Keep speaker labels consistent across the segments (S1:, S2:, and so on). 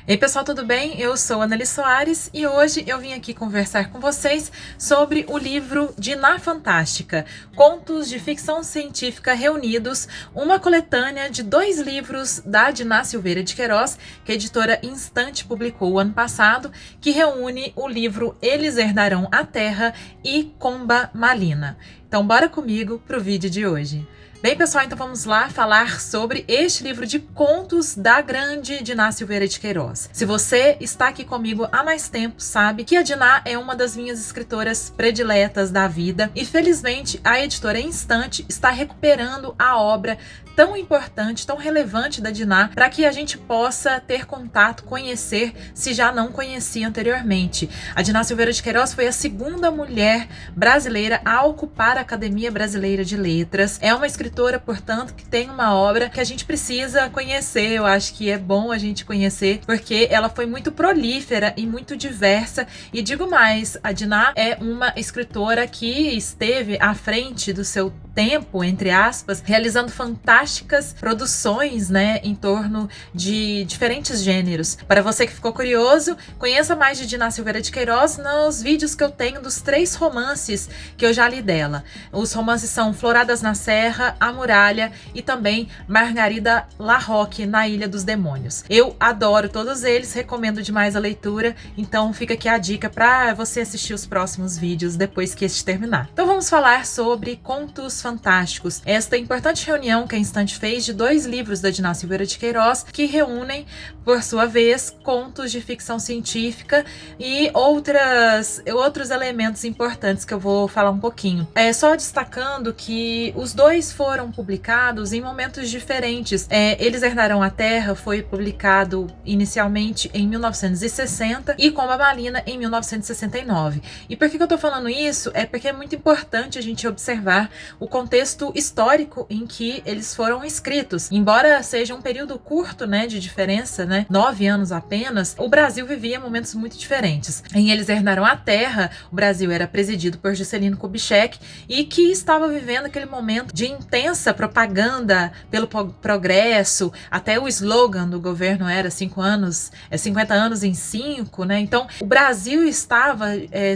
S1: Ei pessoal, tudo bem? Eu sou Anneli Soares e hoje eu vim aqui conversar com vocês sobre o livro Diná Fantástica, Contos de Ficção Científica Reunidos, uma coletânea de 2 livros da Diná Silveira de Queiroz, que a editora Instante publicou o ano passado, que reúne o livro Eles Herdarão a Terra e Comba Malina. Então bora comigo pro vídeo de hoje. Bem, pessoal, então vamos lá falar sobre este livro de contos da grande Diná Silveira de Queiroz. Se você está aqui comigo há mais tempo, sabe que a Diná é uma das minhas escritoras prediletas da vida e, felizmente, a editora Instante está recuperando a obra tão importante, tão relevante da Diná, para que a gente possa ter contato, conhecer, se já não conhecia anteriormente. A Diná Silveira de Queiroz foi a segunda mulher brasileira a ocupar a Academia Brasileira de Letras. É uma escritora, portanto, que tem uma obra que a gente precisa conhecer. Eu acho que é bom a gente conhecer, porque ela foi muito prolífera e muito diversa. E digo mais, a Diná é uma escritora que esteve à frente do seu tempo, entre aspas, realizando fantásticas produções, né, em torno de diferentes gêneros. Para você que ficou curioso, conheça mais de Diná Silveira de Queiroz nos vídeos que eu tenho dos 3 romances que eu já li dela. Os romances são Floradas na Serra, A Muralha e também Margarida Larroque, na Ilha dos Demônios. Eu adoro todos eles, recomendo demais a leitura, então fica aqui a dica para você assistir os próximos vídeos depois que este terminar. Então vamos falar sobre Contos Fantásticos, esta importante reunião que a Instante fez de 2 livros da Diná Silveira de Queiroz, que reúnem, por sua vez, contos de ficção científica e outros elementos importantes que eu vou falar um pouquinho. Só destacando que os 2 foram publicados em momentos diferentes. Eles Herdarão a Terra foi publicado inicialmente em 1960 e Comba Malina em 1969. E por que eu tô falando isso? É porque é muito importante a gente observar o contexto histórico em que eles foram escritos. Embora seja um período curto, né, de diferença, né, 9 anos apenas, o Brasil vivia momentos muito diferentes. Em Eles Herdarão a Terra, o Brasil era presidido por Juscelino Kubitschek e que estava vivendo aquele momento de intensa propaganda pelo progresso, até o slogan do governo era 50 anos em 5, né? Então, o Brasil estava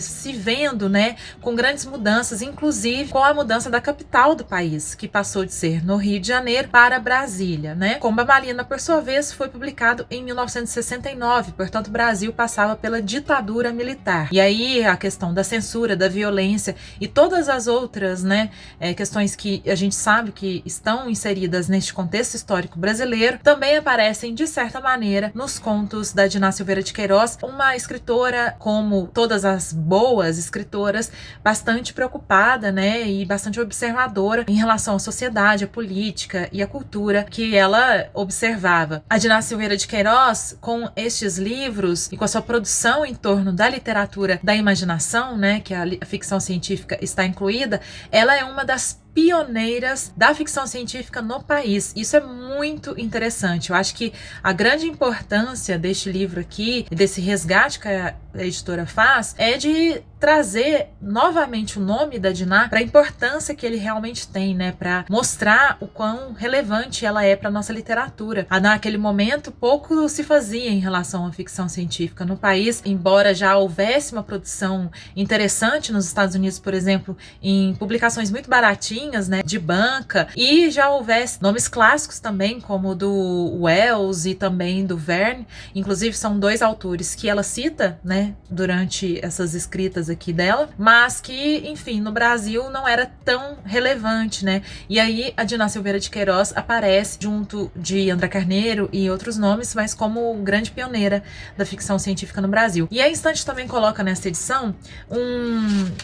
S1: se vendo, né, com grandes mudanças, inclusive com a mudança da capital do país, que passou de ser no Rio de Janeiro para Brasília, né? Comba Malina, por sua vez, foi publicado em 1969, portanto, o Brasil passava pela ditadura militar. E aí, a questão da censura, da violência e todas as outras, né, questões que a gente sabe que estão inseridas neste contexto histórico brasileiro, também aparecem, de certa maneira, nos contos da Diná Silveira de Queiroz, uma escritora, como todas as boas escritoras, bastante preocupada, né, e bastante observadora em relação à sociedade, à política e à cultura que ela observava. A Diná Silveira de Queiroz, com estes livros e com a sua produção em torno da literatura da imaginação, né, que a ficção científica está incluída, ela é uma das pioneiras da ficção científica no país. Isso é muito interessante. Eu acho que a grande importância deste livro aqui, desse resgate que a editora faz, é de trazer novamente o nome da Diná para a importância que ele realmente tem, né, para mostrar o quão relevante ela é para nossa literatura. Naquele momento, pouco se fazia em relação à ficção científica no país, embora já houvesse uma produção interessante nos Estados Unidos, por exemplo, em publicações muito baratinhas, né, de banca, e já houvesse nomes clássicos também, como do Wells e também do Verne. Inclusive, são 2 autores que ela cita, né, durante essas escritas aqui dela, mas que, enfim, no Brasil não era tão relevante, né? E aí a Diná Silveira de Queiroz aparece junto de André Carneiro e outros nomes, mas como grande pioneira da ficção científica no Brasil. E a Instante também coloca nessa edição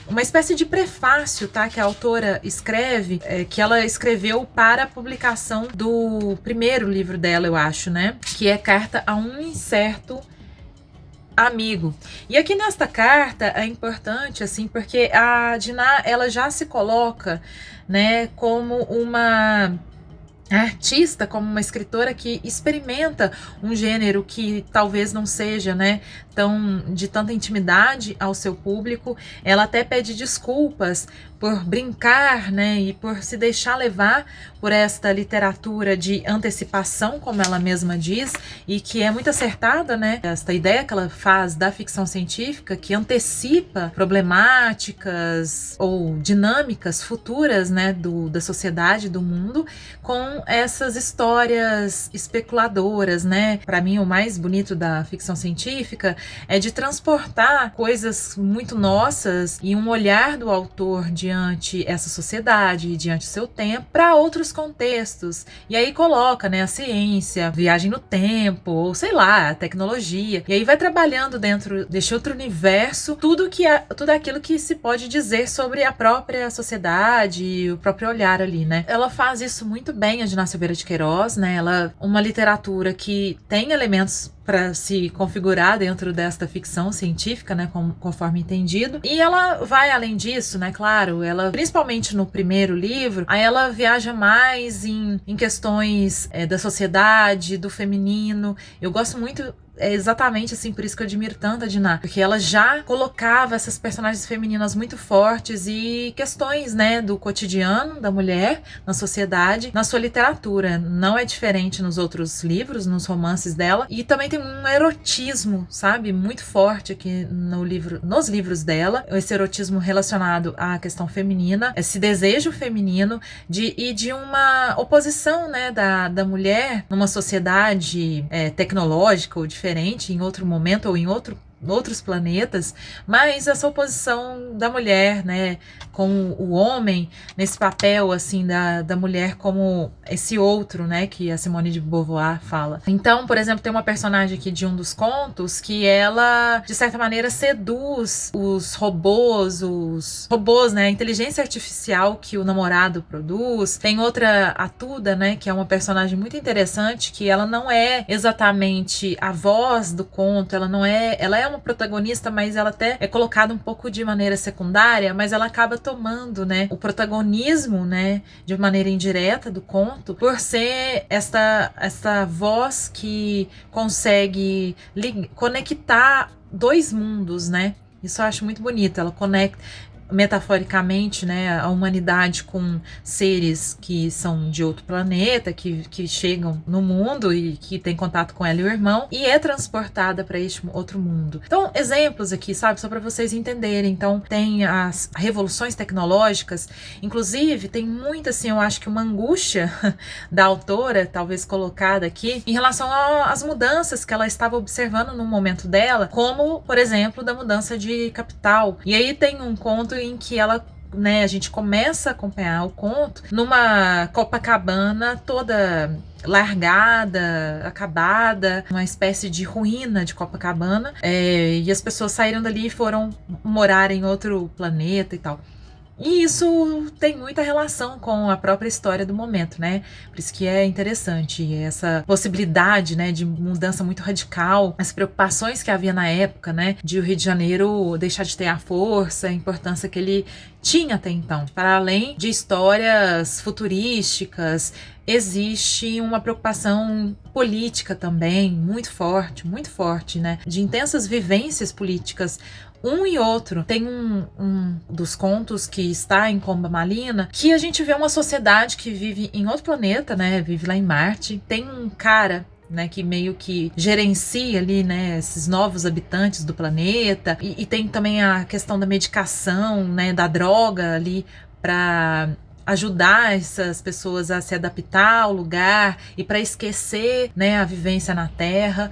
S1: uma espécie de prefácio, tá? Que a autora escreve, que ela escreveu para a publicação do primeiro livro dela, eu acho, né? Que é Carta a um Incerto Amigo. E aqui nesta carta é importante, assim, porque a Diná, ela já se coloca, né, como uma artista, como uma escritora que experimenta um gênero que talvez não seja, né, de tanta intimidade ao seu público. Ela até pede desculpas por brincar, né, e por se deixar levar por esta literatura de antecipação, como ela mesma diz, e que é muito acertada, né, esta ideia que ela faz da ficção científica, que antecipa problemáticas ou dinâmicas futuras, né, da sociedade, do mundo, com essas histórias especuladoras, né. Para mim, o mais bonito da ficção científica é de transportar coisas muito nossas e um olhar do autor diante essa sociedade, diante o seu tempo, para outros contextos. E aí coloca, né, a ciência, viagem no tempo, ou sei lá, a tecnologia. E aí vai trabalhando dentro deste outro universo tudo aquilo que se pode dizer sobre a própria sociedade, o próprio olhar ali, né? Ela faz isso muito bem, a Dina Silveira de Queiroz, né? Uma literatura que tem elementos para se configurar dentro desta ficção científica, né, conforme entendido. E ela vai além disso, né, claro, ela, principalmente no primeiro livro, aí ela viaja mais em questões da sociedade, do feminino. Eu gosto muito. É exatamente assim, por isso que eu admiro tanto a Diná, porque ela já colocava essas personagens femininas muito fortes e questões, né, do cotidiano da mulher na sociedade, na sua literatura. Não é diferente nos outros livros, nos romances dela, e também tem um erotismo, sabe, muito forte aqui nos livros dela, esse erotismo relacionado à questão feminina, esse desejo feminino e de uma oposição, né, da mulher numa sociedade tecnológica ou diferente, em outro momento ou em outros planetas, mas essa oposição da mulher, né, com o homem, nesse papel, assim, da mulher como esse outro, né, que a Simone de Beauvoir fala. Então, por exemplo, tem uma personagem aqui de um dos contos que ela, de certa maneira, seduz os robôs, né, a inteligência artificial que o namorado produz. Tem outra, a Tuda, né, que é uma personagem muito interessante, que ela não é exatamente a voz do conto, ela é uma protagonista, mas ela até é colocada um pouco de maneira secundária, mas ela acaba tomando, né, o protagonismo, né, de maneira indireta do conto, por ser esta voz que consegue conectar dois mundos, né? Isso eu acho muito bonito. Ela conecta metaforicamente, né, a humanidade com seres que são de outro planeta, que chegam no mundo e que tem contato com ela e o irmão, e é transportada para este outro mundo. Então, exemplos aqui, sabe, só para vocês entenderem. Então, tem as revoluções tecnológicas, inclusive tem muito, assim, eu acho que uma angústia da autora, talvez colocada aqui, em relação às mudanças que ela estava observando no momento dela, como, por exemplo, da mudança de capital. E aí tem um conto em que ela, né, a gente começa a acompanhar o conto numa Copacabana toda largada, acabada, uma espécie de ruína de Copacabana, e as pessoas saíram dali e foram morar em outro planeta e tal. E isso tem muita relação com a própria história do momento, né? Por isso que é interessante essa possibilidade, né, de mudança muito radical, as preocupações que havia na época, né, de o Rio de Janeiro deixar de ter a força, a importância que ele tinha até então. Para além de histórias futurísticas, existe uma preocupação política também muito forte, né? De intensas vivências políticas. Um e outro. Tem um dos contos que está em Comba Malina, que a gente vê uma sociedade que vive em outro planeta, né? Vive lá em Marte. Tem um cara, né, que meio que gerencia ali, né, esses novos habitantes do planeta, e tem também a questão da medicação, né, da droga ali para ajudar essas pessoas a se adaptar ao lugar e para esquecer, né, a vivência na Terra.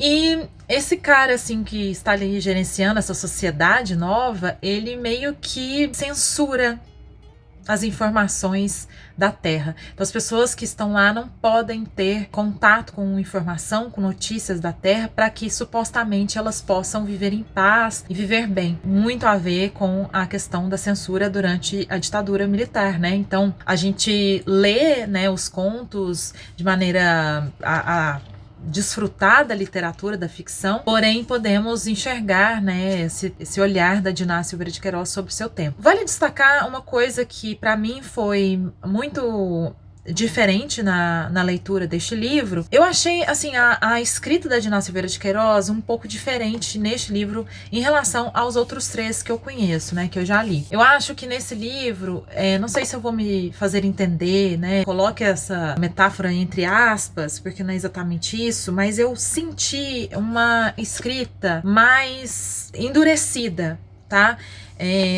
S1: E esse cara, assim, que está ali gerenciando essa sociedade nova, ele meio que censura as informações da Terra. Então, as pessoas que estão lá não podem ter contato com informação, com notícias da Terra, para que supostamente elas possam viver em paz e viver bem. Muito a ver com a questão da censura durante a ditadura militar, né? Então, a gente lê, né, os contos de maneira a desfrutar da literatura, da ficção, porém podemos enxergar, né, esse olhar da Dina Silveira de Queiroz sobre o seu tempo. Vale destacar uma coisa que para mim foi muito diferente na leitura deste livro, eu achei assim a escrita da Diná Silveira de Queiroz um pouco diferente neste livro em relação aos outros 3 que eu conheço, né, que eu já li. Eu acho que nesse livro, não sei se eu vou me fazer entender, né, coloque essa metáfora entre aspas, porque não é exatamente isso, mas eu senti uma escrita mais endurecida, tá?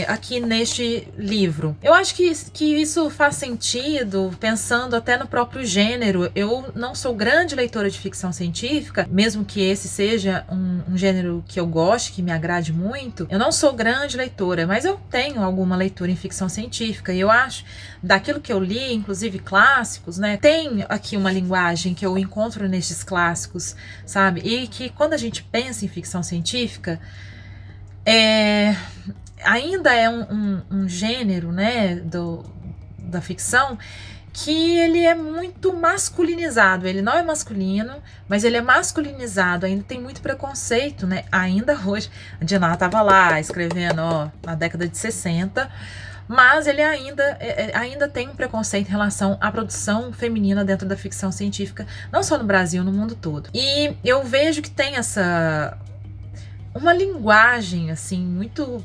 S1: Aqui neste livro. Eu acho que isso faz sentido pensando até no próprio gênero. Eu não sou grande leitora de ficção científica, mesmo que esse seja um gênero que eu goste, que me agrade muito. Eu não sou grande leitora, mas eu tenho alguma leitura em ficção científica e eu acho, daquilo que eu li, inclusive clássicos, né, tem aqui uma linguagem que eu encontro nestes clássicos, sabe? E que quando a gente pensa em ficção científica, ainda é um gênero, né, da ficção que ele é muito masculinizado. Ele não é masculino, mas ele é masculinizado. Ainda tem muito preconceito, né? Ainda hoje. A Diná estava lá escrevendo, na década de 60, mas ele ainda tem um preconceito em relação à produção feminina dentro da ficção científica, não só no Brasil, no mundo todo. E eu vejo que tem uma linguagem assim muito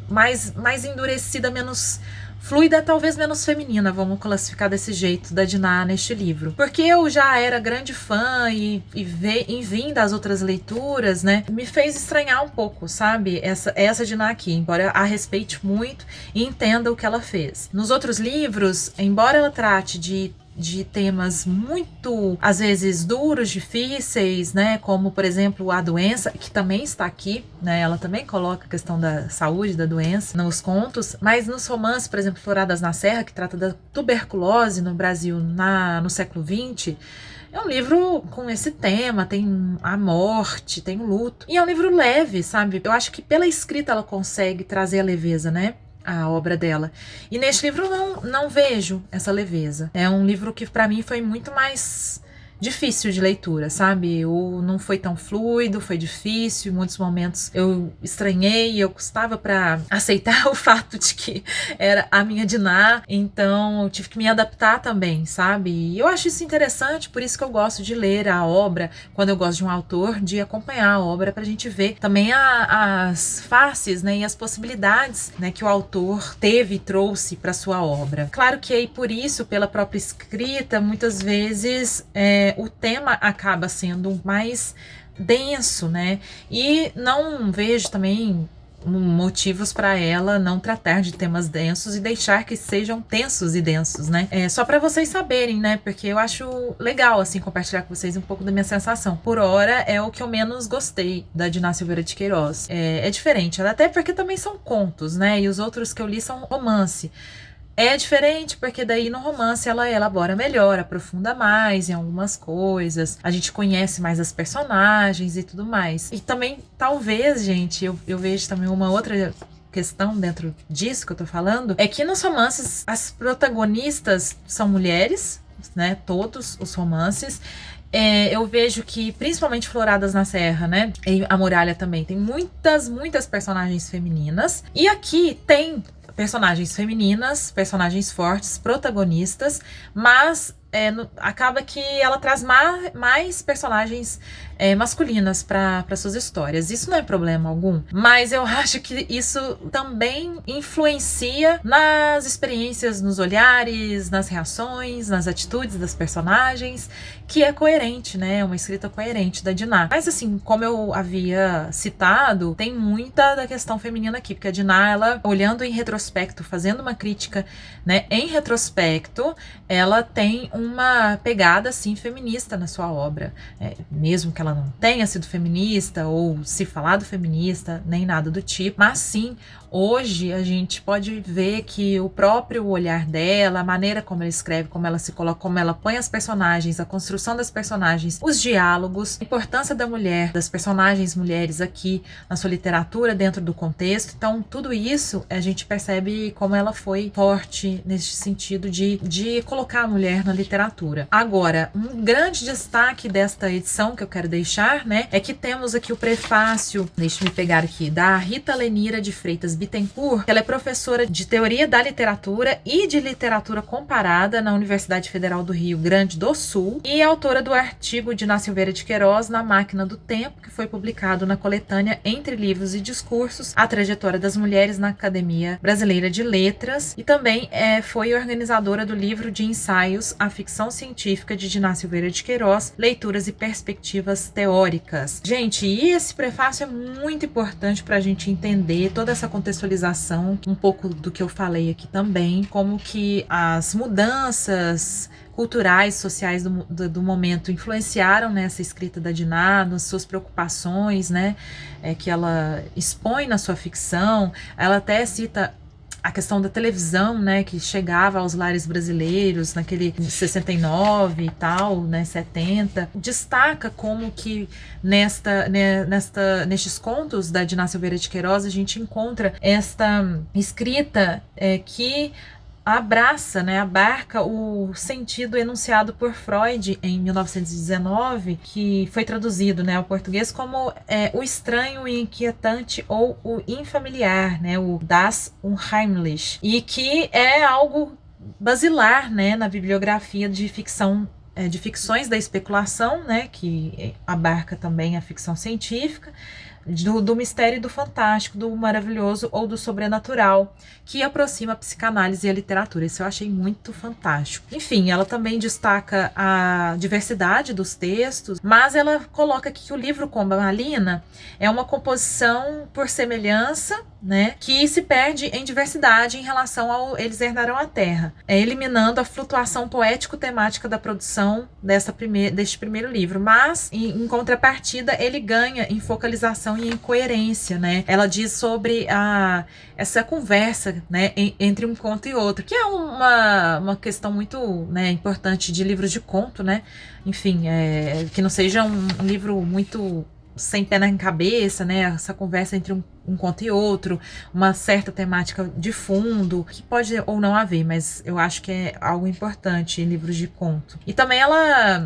S1: mais endurecida, menos fluida, talvez menos feminina, vamos classificar desse jeito, da Diná neste livro. Porque eu já era grande fã e vim das outras leituras, né, me fez estranhar um pouco, sabe, essa Diná aqui, embora a respeite muito e entenda o que ela fez. Nos outros livros, embora ela trate de temas muito, às vezes, duros, difíceis, né, como, por exemplo, a doença, que também está aqui, né, ela também coloca a questão da saúde, da doença, nos contos, mas nos romances, por exemplo, Floradas na Serra, que trata da tuberculose no Brasil no século XX, é um livro com esse tema, tem a morte, tem o luto, e é um livro leve, sabe, eu acho que pela escrita ela consegue trazer a leveza, né, a obra dela. E neste livro não vejo essa leveza. É um livro que para mim foi muito mais difícil de leitura, sabe? Não foi tão fluido, foi difícil, em muitos momentos eu estranhei, eu custava para aceitar o fato de que era a minha Diná, então eu tive que me adaptar também, sabe? E eu acho isso interessante, por isso que eu gosto de ler a obra, quando eu gosto de um autor, de acompanhar a obra pra gente ver também as faces, né, e as possibilidades, né, que o autor teve e trouxe para sua obra. Claro que aí por isso, pela própria escrita, muitas vezes o tema acaba sendo mais denso, né? E não vejo também motivos para ela não tratar de temas densos e deixar que sejam tensos e densos, né? Só para vocês saberem, né? Porque eu acho legal, assim, compartilhar com vocês um pouco da minha sensação. Por hora, é o que eu menos gostei da Diná Silveira de Queiroz. É diferente, até porque também são contos, né? E os outros que eu li são romance. É diferente porque daí no romance ela elabora melhor, aprofunda mais em algumas coisas, a gente conhece mais as personagens e tudo mais. E também, talvez, gente, eu vejo também uma outra questão dentro disso que eu tô falando, é que nos romances as protagonistas são mulheres, né, todos os romances. Eu vejo que, principalmente Floradas na Serra, né, e A Muralha também, tem muitas personagens femininas, e aqui tem personagens femininas, personagens fortes, protagonistas, mas acaba que ela traz mais personagens masculinas para suas histórias. Isso não é problema algum, mas eu acho que isso também influencia nas experiências, nos olhares, nas reações, nas atitudes das personagens, que é coerente, né? Uma escrita coerente da Diná. Mas assim, como eu havia citado, tem muita da questão feminina aqui, porque a Diná, ela, olhando em retrospecto, fazendo uma crítica, né, em retrospecto, ela tem uma pegada, assim, feminista na sua obra. Mesmo que ela não tenha sido feminista ou se falado feminista, nem nada do tipo, mas sim, hoje a gente pode ver que o próprio olhar dela, a maneira como ela escreve, como ela se coloca, como ela põe as personagens, a construção das personagens, os diálogos, a importância da mulher, das personagens mulheres aqui na sua literatura, dentro do contexto. Então, tudo isso a gente percebe como ela foi forte nesse sentido de colocar a mulher na literatura. Agora, um grande destaque desta edição que eu quero deixar deixar, né, é que temos aqui o prefácio, deixa eu pegar aqui, da Rita Lenira de Freitas Bittencourt, que ela é professora de Teoria da Literatura e de Literatura Comparada na Universidade Federal do Rio Grande do Sul e é autora do artigo de Inácio Silveira de Queiroz Na Máquina do Tempo, que foi publicado na coletânea Entre Livros e Discursos, a trajetória das mulheres na Academia Brasileira de Letras, e também foi organizadora do livro de ensaios A Ficção Científica de Inácio Silveira de Queiroz, Leituras e Perspectivas Teóricas. Gente, e esse prefácio é muito importante para a gente entender toda essa contextualização, um pouco do que eu falei aqui também, como que as mudanças culturais, sociais do momento influenciaram nessa escrita da Diná, nas suas preocupações, né, que ela expõe na sua ficção. Ela até cita a questão da televisão, né, que chegava aos lares brasileiros naquele 69 e tal, né, 70. Destaca como que nestes contos da Diná Silveira de Queiroz a gente encontra esta escrita que abraça, né, abarca o sentido enunciado por Freud em 1919, que foi traduzido, né, ao português como o estranho e inquietante ou o infamiliar, né, o Das Unheimlich, e que é algo basilar, né, na bibliografia de ficção, de ficções da especulação, né, que abarca também a ficção científica, do mistério e do fantástico, do maravilhoso ou do sobrenatural, que aproxima a psicanálise e a literatura. Isso eu achei muito fantástico. Enfim, ela também destaca a diversidade dos textos, mas ela coloca aqui que o livro Comba Malina é uma composição por semelhança, né, que se perde em diversidade em relação ao Eles Herdaram a Terra, eliminando a flutuação poético-temática da produção deste primeiro livro, mas em contrapartida ele ganha em focalização e em coerência, né? Ela diz sobre essa conversa, né, entre um conto e outro, que é uma questão muito, né, importante de livros de conto, né? Enfim, que não seja um livro muito sem pé na cabeça, né? Essa conversa entre um conto e outro, uma certa temática de fundo, que pode ou não haver, mas eu acho que é algo importante em livros de conto. E também ela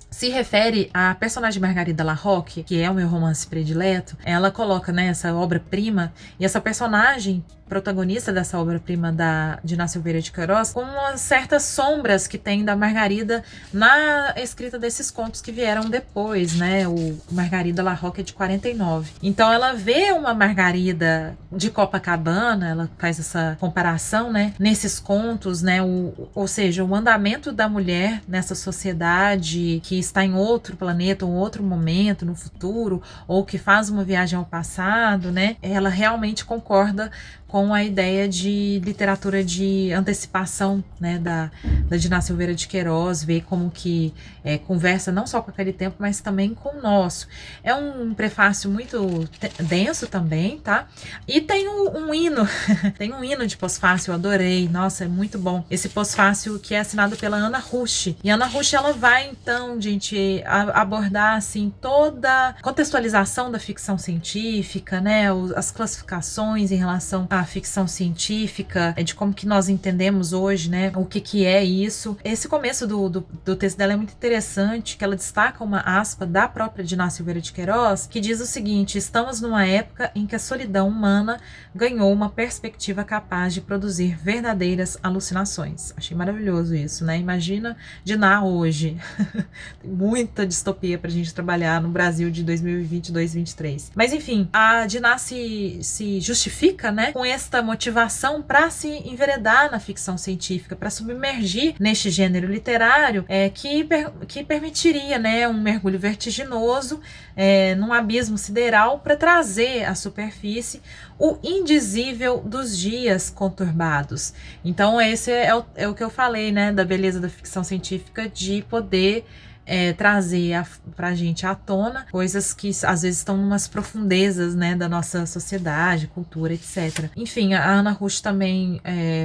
S1: se refere à personagem Margarida Larroque, que é o meu romance predileto. Ela coloca, né, essa obra-prima, e essa personagem protagonista dessa obra-prima de Inácio Silveira de Queiroz, com umas certas sombras que tem da Margarida na escrita desses contos que vieram depois, né? O Margarida Larroque é de 49. Então ela vê uma Margarida de Copacabana, ela faz essa comparação, né, nesses contos, né? Ou seja, o andamento da mulher nessa sociedade que está em outro planeta, um outro momento no futuro, ou que faz uma viagem ao passado, né? Ela realmente concorda com a ideia de literatura de antecipação, né, da Diná Silveira de Queiroz, ver como que conversa não só com aquele tempo, mas também com o nosso. É um prefácio muito denso também, tá? E tem um hino, tem um hino de pós-fácil, eu adorei, nossa, é muito bom. Esse pós-fácil que é assinado pela Ana Rush. E a Ana Rush, ela vai, então, gente, abordar, assim, toda a contextualização da ficção científica, né, as classificações em relação à ficção científica, de como que nós entendemos hoje, né, o que é isso. Esse começo do texto dela é muito interessante, que ela destaca uma aspa da própria Diná Silveira de Queiroz, que diz o seguinte: estamos numa época em que a solidão humana ganhou uma perspectiva capaz de produzir verdadeiras alucinações. Achei maravilhoso isso, né? Imagina Diná hoje. Tem muita distopia pra gente trabalhar no Brasil de 2022, 2023. Mas enfim, a Diná se justifica, né, com esta motivação para se enveredar na ficção científica, para submergir neste gênero literário que permitiria, né, um mergulho vertiginoso num abismo sideral para trazer à superfície o indizível dos dias conturbados. Então esse é o que eu falei, né, da beleza da ficção científica, de poder trazer pra gente à tona coisas que às vezes estão umas profundezas, né, da nossa sociedade, cultura, etc. Enfim, a Ana Rush também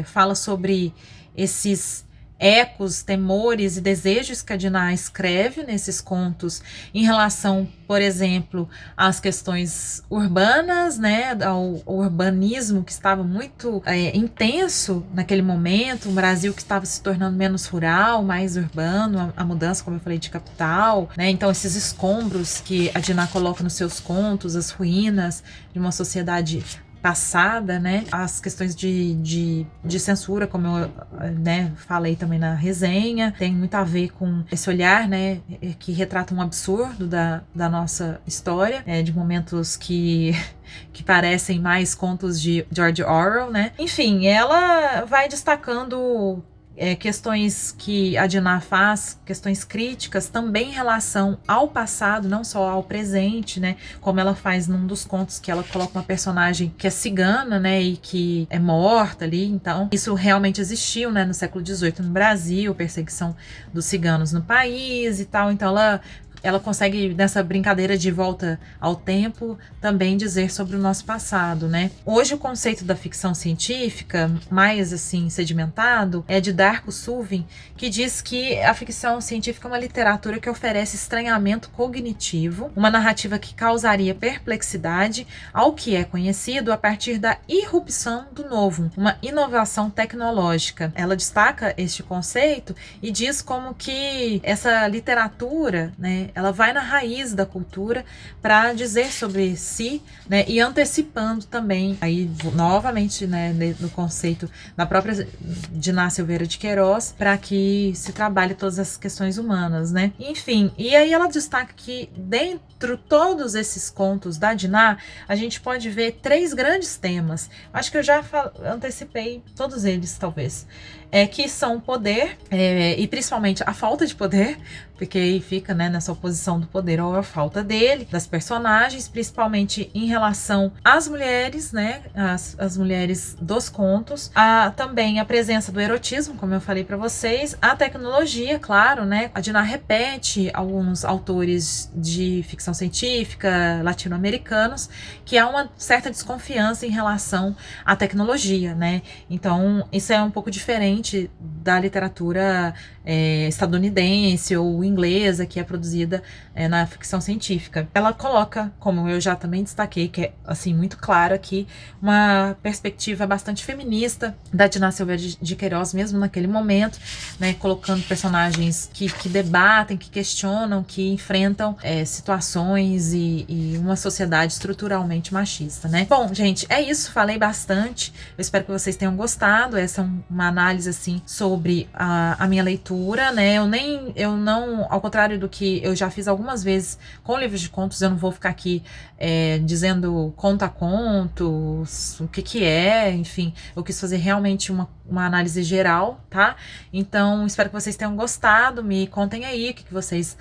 S1: fala sobre esses ecos, temores e desejos que a Dinah escreve nesses contos em relação, por exemplo, às questões urbanas, né, ao urbanismo que estava muito intenso naquele momento, um Brasil que estava se tornando menos rural, mais urbano, a mudança, como eu falei, de capital, né, então esses escombros que a Dinah coloca nos seus contos, as ruínas de uma sociedade passada, né, as questões de censura, como eu, né, falei também na resenha, tem muito a ver com esse olhar, né, que retrata um absurdo da nossa história, de momentos que parecem mais contos de George Orwell, né. Enfim, ela vai destacando questões que a Dinah faz, questões críticas também em relação ao passado, não só ao presente, né? Como ela faz num dos contos que ela coloca uma personagem que é cigana, né? E que é morta ali. Então, isso realmente existiu, né? No século XVIII no Brasil, perseguição dos ciganos no país e tal. Então, ela consegue, nessa brincadeira de volta ao tempo, também dizer sobre o nosso passado, né? Hoje o conceito da ficção científica, mais assim sedimentado, é de Darko Suvin, que diz que a ficção científica é uma literatura que oferece estranhamento cognitivo, uma narrativa que causaria perplexidade ao que é conhecido a partir da irrupção do novo, uma inovação tecnológica. Ela destaca este conceito e diz como que essa literatura, né, ela vai na raiz da cultura para dizer sobre si, né, e antecipando também, aí novamente, né, no conceito da própria Dinah Silveira de Queiroz, para que se trabalhe todas as questões humanas, né. Enfim, e aí ela destaca que dentro todos esses contos da Dinah, a gente pode ver 3 grandes temas. Acho que eu já antecipei todos eles, talvez. Que são o poder, e principalmente a falta de poder, porque aí fica, né, nessa oposição do poder ou a falta dele, das personagens, principalmente em relação às mulheres, né, as mulheres dos contos, também a presença do erotismo, como eu falei para vocês, a tecnologia, claro, né, a Dinah repete alguns autores de ficção científica latino-americanos, que há uma certa desconfiança em relação à tecnologia, né, então isso é um pouco diferente da literatura estadunidense ou inglesa que é produzida na ficção científica. Ela coloca, como eu já também destaquei, que é assim muito claro aqui, uma perspectiva bastante feminista da Dinah Silveira de Queiroz, mesmo naquele momento, né, colocando personagens que debatem, que questionam, que enfrentam situações e uma sociedade estruturalmente machista, né? Bom, gente, é isso, falei bastante, eu espero que vocês tenham gostado. Essa é uma análise assim sobre a minha leitura, né? Eu não, ao contrário do que eu já fiz algumas vezes com livros de contos, eu não vou ficar aqui dizendo conto a conto, o que é, enfim, eu quis fazer realmente uma análise geral, tá? Então, espero que vocês tenham gostado, me contem aí o que vocês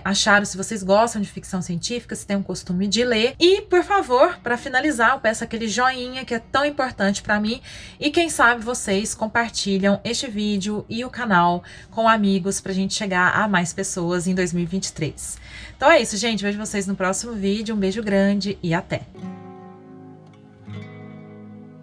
S1: acharam, se vocês gostam de ficção científica, se têm o costume de ler, e, por favor, para finalizar, eu peço aquele joinha que é tão importante para mim, e quem sabe vocês compartilham este vídeo e o canal com amigos pra gente chegar a mais pessoas em 2023. Então é isso, gente, vejo vocês no próximo vídeo, um beijo grande e até!